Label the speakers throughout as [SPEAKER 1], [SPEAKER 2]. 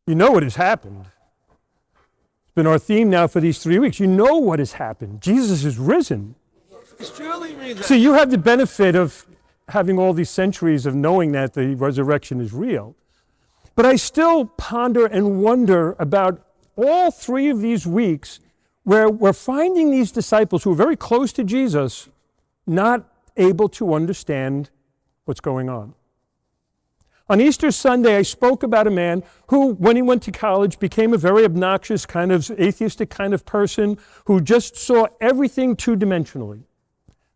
[SPEAKER 1] You know what has happened. It's been our theme now for these 3 weeks. You know what has happened. Jesus is risen.
[SPEAKER 2] He's truly risen.
[SPEAKER 1] So you have the benefit of having all these centuries of knowing that the resurrection is real. But I still ponder and wonder about all 3 of these weeks where we're finding these disciples who are very close to Jesus not able to understand what's going on. On Easter Sunday, I spoke about a man who, when he went to college, became a very obnoxious, kind of atheistic kind of person who just saw everything two-dimensionally.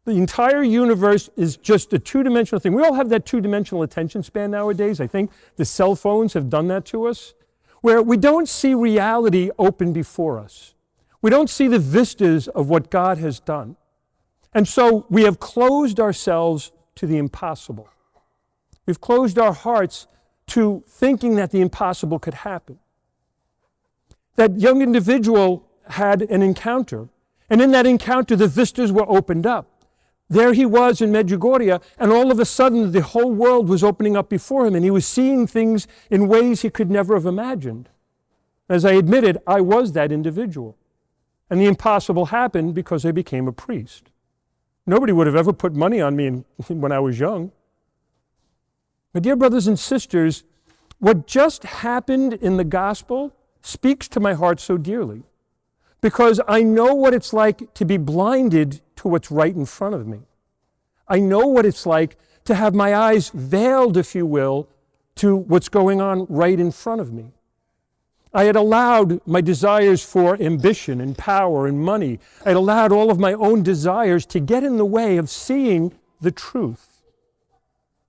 [SPEAKER 1] The entire universe is just a two-dimensional thing. We all have that two-dimensional attention span nowadays. I think the cell phones have done that to us, where we don't see reality open before us. We don't see the vistas of what God has done. And so we have closed ourselves to the impossible. We've closed our hearts to thinking that the impossible could happen. That young individual had an encounter, and in that encounter the vistas were opened up. There he was in Medjugorje, and all of a sudden the whole world was opening up before him, and he was seeing things in ways he could never have imagined. As I admitted, I was that individual. And the impossible happened because I became a priest. Nobody would have ever put money on me when I was young. My dear brothers and sisters, what just happened in the gospel speaks to my heart so dearly, because I know what it's like to be blinded to what's right in front of me. I know what it's like to have my eyes veiled, if you will, to what's going on right in front of me. I had allowed my desires for ambition and power and money. I had allowed all of my own desires to get in the way of seeing the truth.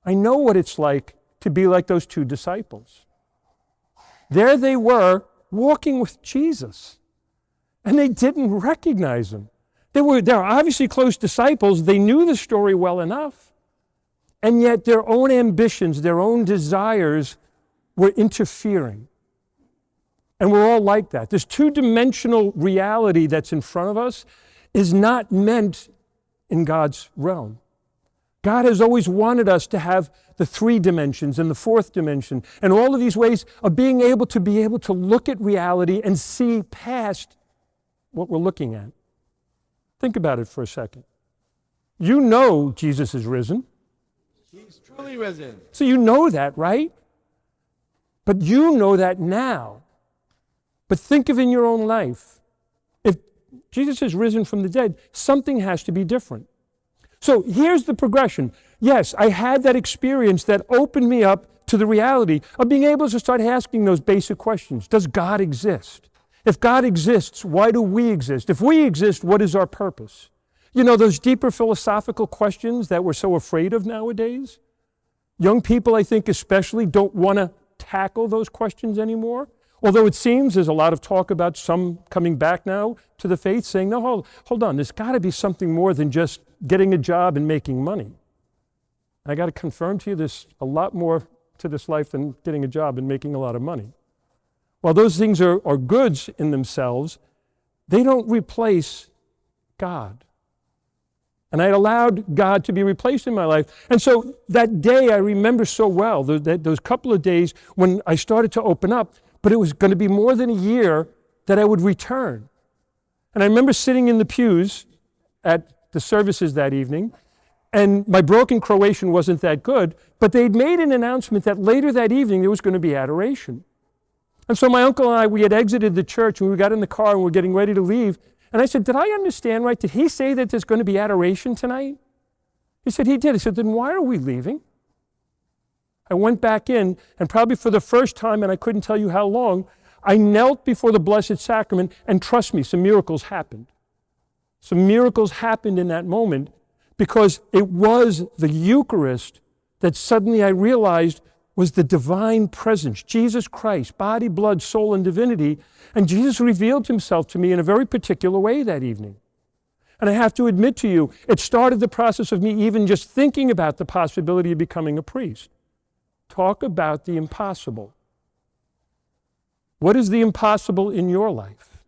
[SPEAKER 1] I know what it's like to be like those 2 disciples. There they were walking with Jesus, and they didn't recognize him. They're obviously close disciples. They knew the story well enough, and yet their own ambitions, their own desires were interfering. And we're all like that. This two-dimensional reality that's in front of us is not meant in God's realm. God has always wanted us to have the 3 dimensions and the 4th dimension and all of these ways of being able to look at reality and see past what we're looking at. Think about it for a second. You know Jesus is risen.
[SPEAKER 2] He's truly risen.
[SPEAKER 1] So you know that, right? But you know that now. But think of in your own life. If Jesus is risen from the dead, something has to be different. So here's the progression. Yes, I had that experience that opened me up to the reality of being able to start asking those basic questions. Does God exist? If God exists, why do we exist? If we exist, what is our purpose? You know, those deeper philosophical questions that we're so afraid of nowadays. Young people, I think especially, don't want to tackle those questions anymore. Although it seems there's a lot of talk about some coming back now to the faith saying, no, hold on, there's got to be something more than just getting a job and making money. I got to confirm to you there's a lot more to this life than getting a job and making a lot of money. While those things are goods in themselves, they don't replace God. And I allowed God to be replaced in my life. And so that day I remember so well, those couple of days when I started to open up, but it was going to be more than a year that I would return. And I remember sitting in the pews at the services that evening, and my broken Croatian wasn't that good, but they'd made an announcement that later that evening there was going to be adoration. And so my uncle and I, we had exited the church, and we got in the car and we were getting ready to leave. And I said, did I understand right? Did he say that there's going to be adoration tonight? He said, he did. I said, then why are we leaving? I went back in, and probably for the first time, and I couldn't tell you how long, I knelt before the Blessed Sacrament, and trust me, some miracles happened. Some miracles happened in that moment because it was the Eucharist that suddenly I realized was the divine presence, Jesus Christ, body, blood, soul, and divinity, and Jesus revealed himself to me in a very particular way that evening. And I have to admit to you, it started the process of me even just thinking about the possibility of becoming a priest. Talk about the impossible. What is the impossible in your life?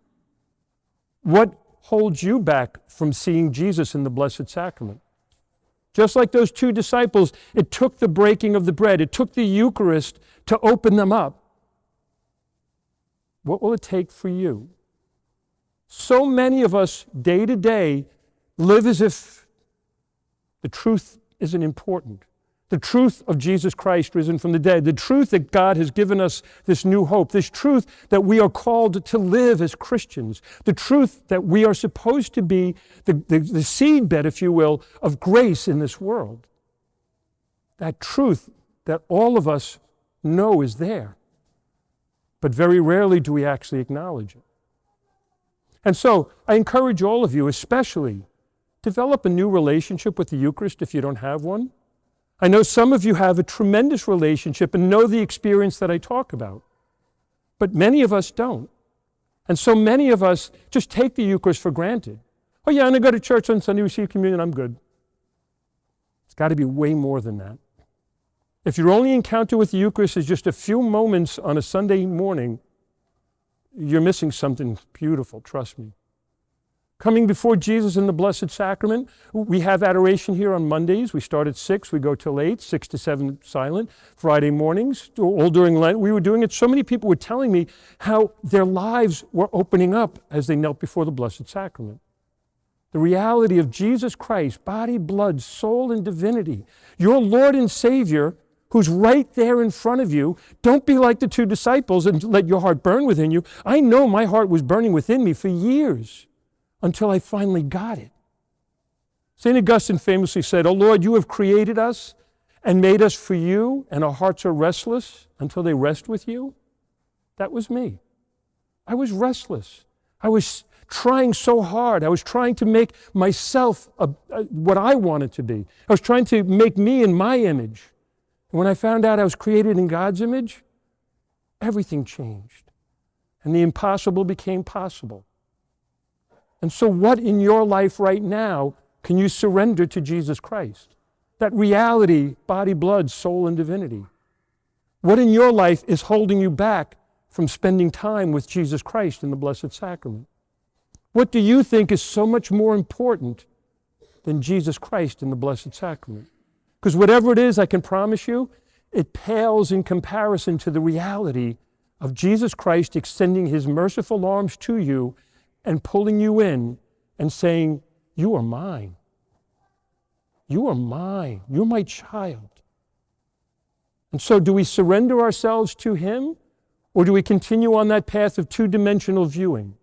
[SPEAKER 1] What holds you back from seeing Jesus in the Blessed Sacrament? Just like those 2 disciples, it took the breaking of the bread, it took the Eucharist to open them up. What will it take for you? So many of us, day to day, live as if the truth isn't important. The truth of Jesus Christ risen from the dead. The truth that God has given us this new hope. This truth that we are called to live as Christians. The truth that we are supposed to be the seedbed, if you will, of grace in this world. That truth that all of us know is there. But very rarely do we actually acknowledge it. And so I encourage all of you, especially, develop a new relationship with the Eucharist if you don't have one. I know some of you have a tremendous relationship and know the experience that I talk about, but many of us don't. And so many of us just take the Eucharist for granted. Oh yeah, I'm going to go to church on Sunday, receive communion, I'm good. It's got to be way more than that. If your only encounter with the Eucharist is just a few moments on a Sunday morning, you're missing something beautiful, trust me. Coming before Jesus in the Blessed Sacrament, we have adoration here on Mondays. We start at 6, we go till 8, 6 to 7 silent. Friday mornings, all during Lent, we were doing it. So many people were telling me how their lives were opening up as they knelt before the Blessed Sacrament. The reality of Jesus Christ, body, blood, soul, and divinity, your Lord and Savior, who's right there in front of you. Don't be like the 2 disciples and let your heart burn within you. I know my heart was burning within me for years, until I finally got it. St. Augustine famously said, "O Lord, you have created us and made us for you, and our hearts are restless until they rest with you." That was me. I was restless. I was trying so hard. I was trying to make myself what I wanted to be. I was trying to make me in my image. And when I found out I was created in God's image, everything changed. And the impossible became possible. And so what in your life right now can you surrender to Jesus Christ? That reality, body, blood, soul, and divinity. What in your life is holding you back from spending time with Jesus Christ in the Blessed Sacrament? What do you think is so much more important than Jesus Christ in the Blessed Sacrament? Because whatever it is, I can promise you, it pales in comparison to the reality of Jesus Christ extending his merciful arms to you and pulling you in and saying, "You are mine. You are mine. You're my child." And so do we surrender ourselves to him, or do we continue on that path of 2-dimensional viewing?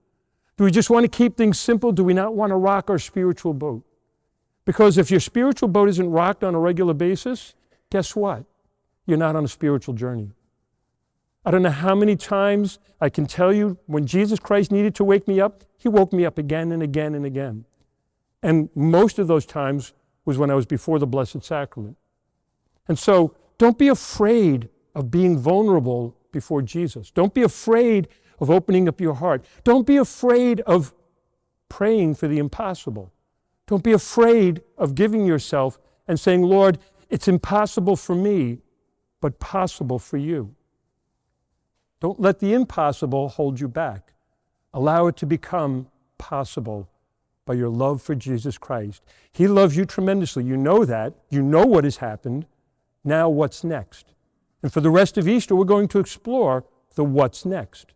[SPEAKER 1] Do we just want to keep things simple? Do we not want to rock our spiritual boat? Because if your spiritual boat isn't rocked on a regular basis, guess what? You're not on a spiritual journey. I don't know how many times I can tell you when Jesus Christ needed to wake me up, he woke me up again and again and again. And most of those times was when I was before the Blessed Sacrament. And so don't be afraid of being vulnerable before Jesus. Don't be afraid of opening up your heart. Don't be afraid of praying for the impossible. Don't be afraid of giving yourself and saying, "Lord, it's impossible for me, but possible for you." Don't let the impossible hold you back. Allow it to become possible by your love for Jesus Christ. He loves you tremendously. You know that. You know what has happened. Now what's next? And for the rest of Easter, we're going to explore the what's next.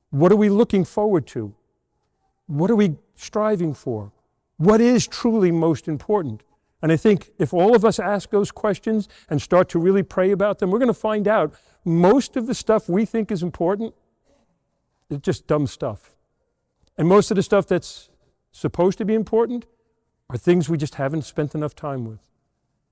[SPEAKER 1] What are we looking forward to? What are we striving for? What is truly most important? And I think if all of us ask those questions and start to really pray about them, we're going to find out most of the stuff we think is important is just dumb stuff. And most of the stuff that's supposed to be important are things we just haven't spent enough time with.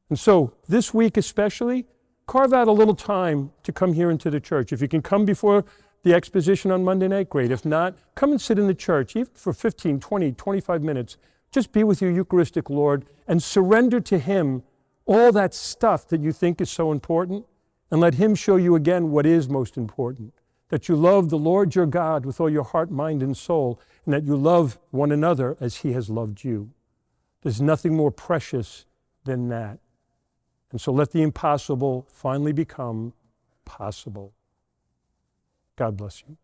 [SPEAKER 1] And so this week especially, carve out a little time to come here into the church. If you can come before the exposition on Monday night, great. If not, come and sit in the church, even for 15, 20, 25 minutes. Just be with your Eucharistic Lord and surrender to him all that stuff that you think is so important, and let him show you again what is most important. That you love the Lord your God with all your heart, mind, and soul, and that you love one another as he has loved you. There's nothing more precious than that. And so let the impossible finally become possible. God bless you.